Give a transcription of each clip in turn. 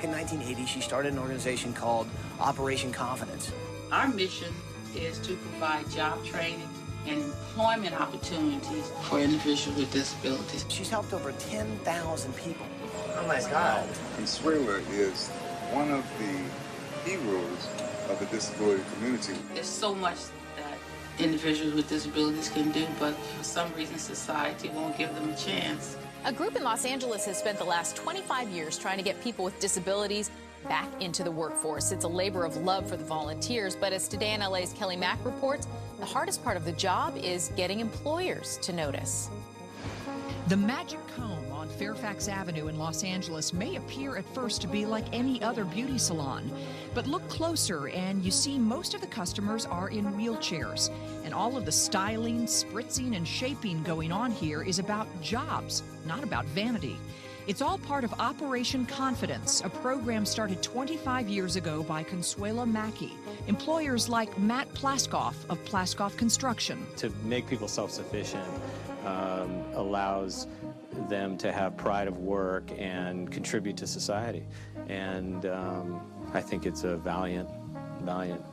Back in 1980, she started an organization called Operation Confidence. Our mission is to provide job training and employment opportunities for individuals with disabilities. She's helped over 10,000 people. Oh my God. Consuela is one of the heroes of the disability community. There's so much that individuals with disabilities can do, but for some reason society won't give them a chance. A group in Los Angeles has spent the last 25 years trying to get people with disabilities back into the workforce. It's a labor of love for the volunteers, but as Today in LA's Kelly Mack reports, the hardest part of the job is getting employers to notice. The Magic Comb on Fairfax Avenue in Los Angeles may appear at first to be like any other beauty salon, but look closer and you see most of the customers are in wheelchairs, and all of the styling, spritzing, and shaping going on here is about jobs, not about vanity. It's all part of Operation Confidence, a program started 25 years ago by Consuela Mackey. Employers like Matt Plaskoff of Plaskoff Construction. To make people self-sufficient allows them to have pride of work and contribute to society. And I think it's a valiant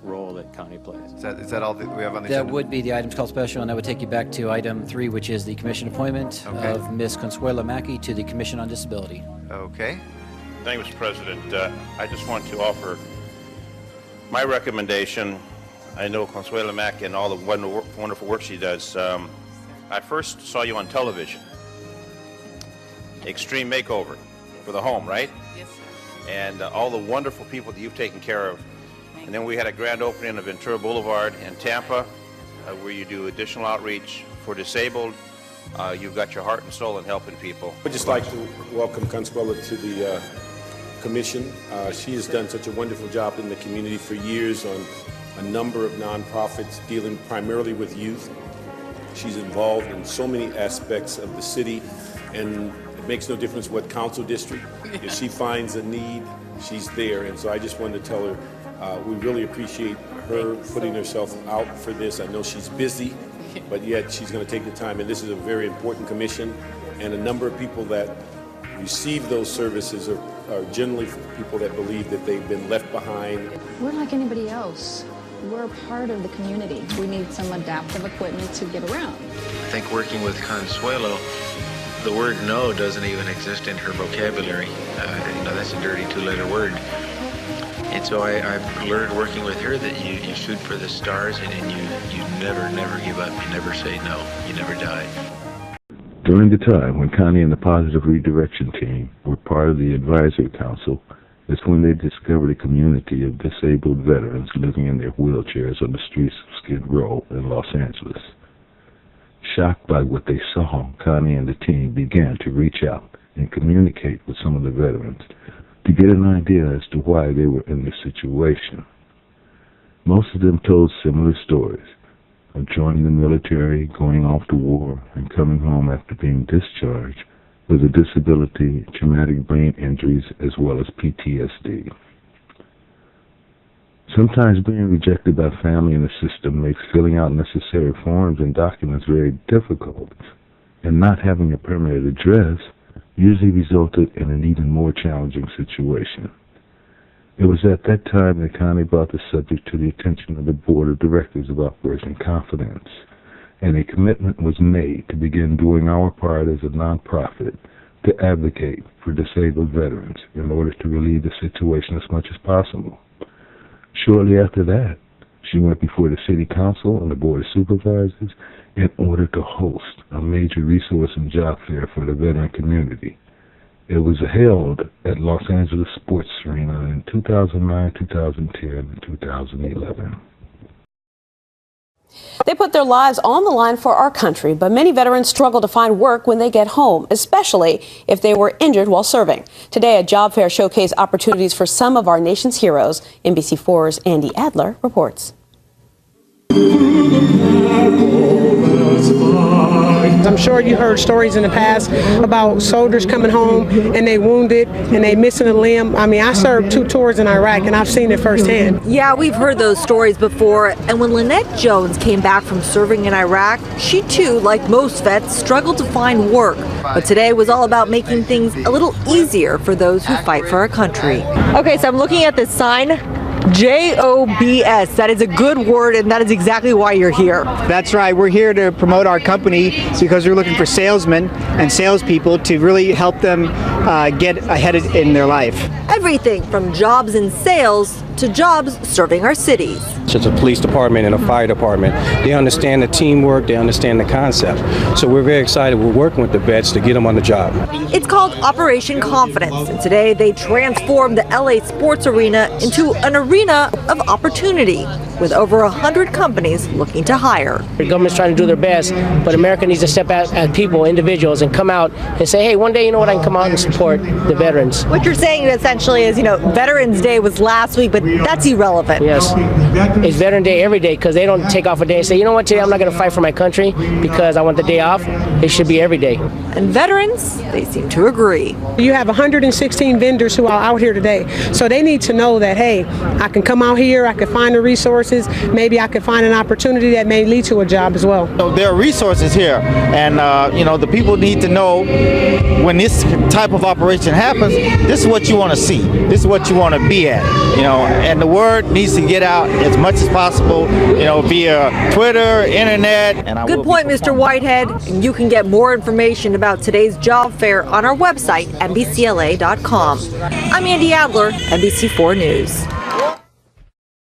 role that Connie plays. Is that all that we have on the agenda? That would be the items called special, and that would take you back to item 3, which is the commission appointment of Ms. Consuela Mackey to the Commission on Disability. Okay. Thank you, Mr. President. I just want to offer my recommendation. I know Consuela Mackey and all the wonderful work she does. I first saw you on television. Extreme Makeover for the home, right? Yes, sir. And all the wonderful people that you've taken care of. And then we had a grand opening of Ventura Boulevard in Tampa, where you do additional outreach for disabled. You've got your heart and soul in helping people. I'd just like to welcome Consuela to the commission. She has done such a wonderful job in the community for years on a number of nonprofits dealing primarily with youth. She's involved in so many aspects of the city, and it makes no difference what council district. If she finds a need, she's there. And so I just wanted to tell her we really appreciate her putting herself out for this. I know she's busy, but yet she's going to take the time. And this is a very important commission. And a number of people that receive those services are generally people that believe that they've been left behind. We're like anybody else. We're part of the community. We need some adaptive equipment to get around. I think working with Consuelo, the word no doesn't even exist in her vocabulary. That's a dirty 2-letter word. And so I've learned working with her that you shoot for the stars and you never give up. You never say no. You never die. During the time when Connie and the Positive Redirection team were part of the Advisory Council, is when they discovered a community of disabled veterans living in their wheelchairs on the streets of Skid Row in Los Angeles. Shocked by what they saw, Connie and the team began to reach out and communicate with some of the veterans to get an idea as to why they were in this situation. Most of them told similar stories of joining the military, going off to war, and coming home after being discharged with a disability, traumatic brain injuries, as well as PTSD. Sometimes being rejected by family and the system makes filling out necessary forms and documents very difficult, and not having a permanent address usually resulted in an even more challenging situation. It was at that time that Connie brought the subject to the attention of the Board of Directors of Operation Confidence, and a commitment was made to begin doing our part as a nonprofit to advocate for disabled veterans in order to relieve the situation as much as possible. Shortly after that, she went before the City Council and the Board of Supervisors in order to host a major resource and job fair for the veteran community. It was held at Los Angeles Sports Arena in 2009, 2010, and 2011. They put their lives on the line for our country, but many veterans struggle to find work when they get home, especially if they were injured while serving. Today, a job fair showcased opportunities for some of our nation's heroes. NBC4's Andy Adler reports. I'm sure you heard stories in the past about soldiers coming home and they wounded and they missing a limb. I mean, I served 2 tours in Iraq and I've seen it firsthand. Yeah, we've heard those stories before. And when Lynette Jones came back from serving in Iraq, she too, like most vets, struggled to find work. But today was all about making things a little easier for those who fight for our country. Okay, so I'm looking at this sign. JOBS, that is a good word, and that is exactly why you're here. That's right. We're here to promote our company because we're looking for salesmen and salespeople to really help them get ahead in their life. Everything from jobs in sales to jobs serving our cities. It's a police department and a fire department. They understand the teamwork, they understand the concept. So we're very excited. We're working with the vets to get them on the job. It's called Operation Confidence, and today they transformed the LA sports arena into an arena of opportunity, with over 100 companies looking to hire. The government's trying to do their best, but America needs to step out as people, individuals, and come out and say, hey, one day, you know what, I can come out and support the veterans. What you're saying essentially is, Veterans Day was last week, but that's irrelevant. Yes. It's Veteran Day every day because they don't take off a day and say, you know what, today I'm not going to fight for my country because I want the day off. It should be every day. And veterans, they seem to agree. You have 116 vendors who are out here today. So they need to know that, hey, I can come out here, I can find the resources, maybe I can find an opportunity that may lead to a job as well. So there are resources here, and the people need to know when this type of operation happens, this is what you want to see. This is what you want to be at, and the word needs to get out as much as possible, via Twitter, internet. And Good point, Mr. Whitehead. And you can get more information about today's job fair on our website, NBCLA.com. I'm Andy Adler, NBC4 News.